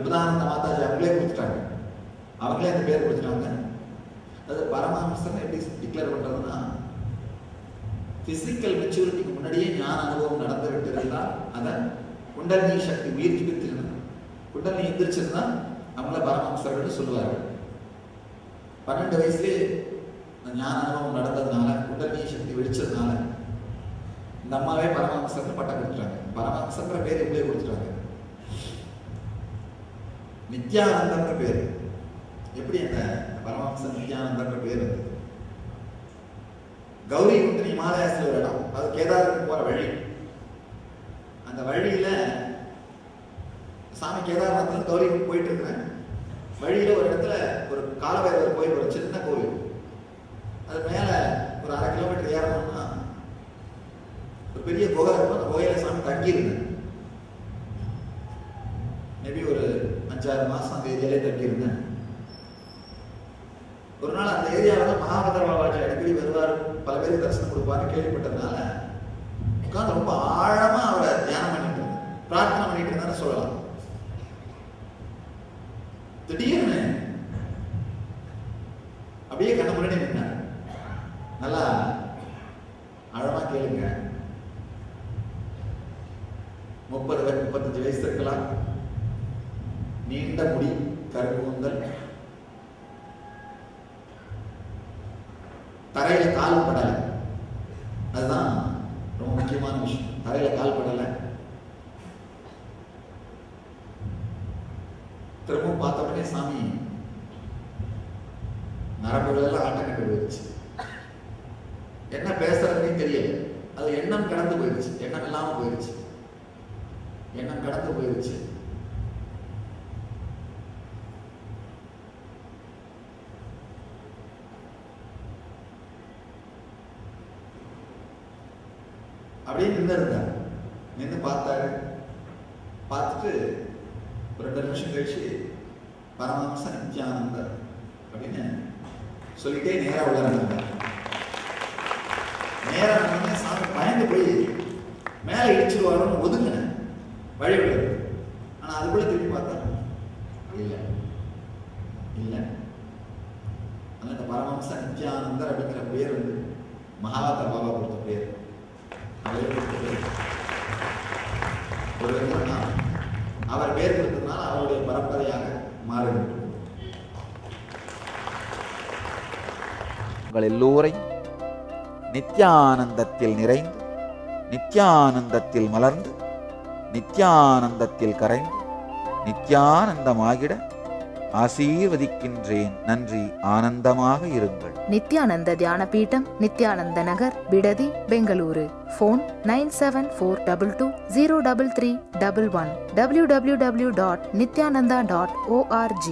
விபதானந்த மாதாஜி அவங்களே கொடுத்துட்டாங்க, அவங்களே அந்த பேர் கொடுத்துட்டாங்க. அது பரமஹம்சன் எப்படி டிக்ளேர் பண்றதுன்னா, பிசிக்கல் மெச்சூரிட்டிக்கு முன்னாடியே ஞான அனுபவம் நடந்து விட்டு இருந்தால் அதை குண்டலினி சக்தி உயிர் ஜீவித்திருந்தா, குண்டலினி எந்திரிச்சிருந்தா அவங்கள பரமஹம்சர்கள் சொல்லுவார்கள். 12 வயசுலேயே ஞான அனுபவம் நடந்ததுனால, குண்டலினி சக்தி வெடிச்சதுனால இந்த அம்மாவே பரமஹம்சர்னு பட்டம் கொடுத்துட்டாங்க. பரமஹம்சன்ற பேர் எப்படியே கொடுத்துட்டாங்க. நித்யானந்தன்ற பேர் எப்படி அந்த பரமஹம்சர் நித்யானந்தன்ற பேர் வந்து கௌரி குண்டம் இமாலயத்தில் ஒரு இடம், அது கேதாரத்துக்கு போற வழி. அந்த வழியில சாமி கேதாரநாத்ல கௌரி போயிட்டு இருக்கிறேன். வழியில ஒரு இடத்துல ஒரு காலபைரவர் கோயில், ஒரு சின்ன கோயில், அது மேல ஒரு 1/2 கிலோமீட்டர் ஏறணும்னா ஒரு பெரிய குகை இருக்கும். அந்த குகையில சாமி தங்கியிருந்தேன். மேபி ஒரு 5-6 மாசம் அந்த ஏரியாலே தங்கியிருந்தேன். ஒரு நாள் அந்த ஏரியாவில் மகாபத்ர பாபாஜி அடிக்கடி வருவார், பல பேருக்கு தரிசனம் கொடுப்பாரு கேள்விப்பட்டதுனால உட்காந்து ரொம்ப ஆழமா அவரை தியானம் பண்ணிட்டு இருந்தேன், பிரார்த்தனை பண்ணிட்டு இருந்தான்னு சொல்லலாம். திடீர்னு அப்படியே கண்ண முன்னாடி நின்னார். நல்லா ஆழமா கேளுங்க. 30-35 வயசு இருக்கலாம், நீண்ட முடி, கருங்கூந்தல், தரையில கால் படலை. அதுதான் ரொம்ப முக்கியமான விஷயம். தரையில கால் படலை. திரும்பவும் பார்த்த உடனே சாமி நரம்புகள் எல்லாம் ஆட்டம் கண்டு போயிடுச்சு. என்ன பேசுறதுன்னே தெரியல. அது எண்ணம் கடந்து போயிடுச்சு, எண்ணம் இல்லாம போயிடுச்சு, எண்ணம் கடந்து போயிடுச்சு. அப்படியே நின்று இருந்தார். நின்று பார்த்தாரு. பார்த்துட்டு ஒரு 2 நிமிஷம் கழிச்சு பரமஹம்ச நித்யானந்தர் அப்படின்னு சொல்லிட்டே நேரா உள்ள இருந்தார். நேரா வந்து சாமி பயந்து போய் மேலே இடிச்சுடுவாரோன்னு ஒதுங்கினேன், வழி விடுறது. ஆனா அதுக்குள்ள திரும்பி பார்த்தா இல்லை இல்லை. அதனால இந்த பரமஹம்ச நித்யானந்தர் அப்படிங்கிற பேர் வந்து மகாபத்ர பாபா கொடுத்த பேர். ஒரு விதம்னா அவர் பேர் கொடுத்ததுனால அவருடைய பரம்பரையாக மாறிவிட்டது. உங்கள் எல்லோரையும் நித்யானந்தத்தில் நிறைந்து, நித்யானந்தத்தில் மலர்ந்து, நித்யானந்தத்தில் கரைந்து, நித்யானந்தமாகிட ஆசீர்வதிக்கின்றேன். நன்றி. ஆனந்தமாக இருங்கள். நித்யானந்த தியான பீட்டம், நித்யானந்த நகர், பிடதி, பெங்களூரு. Phone 9742203311 www.nityananda.org.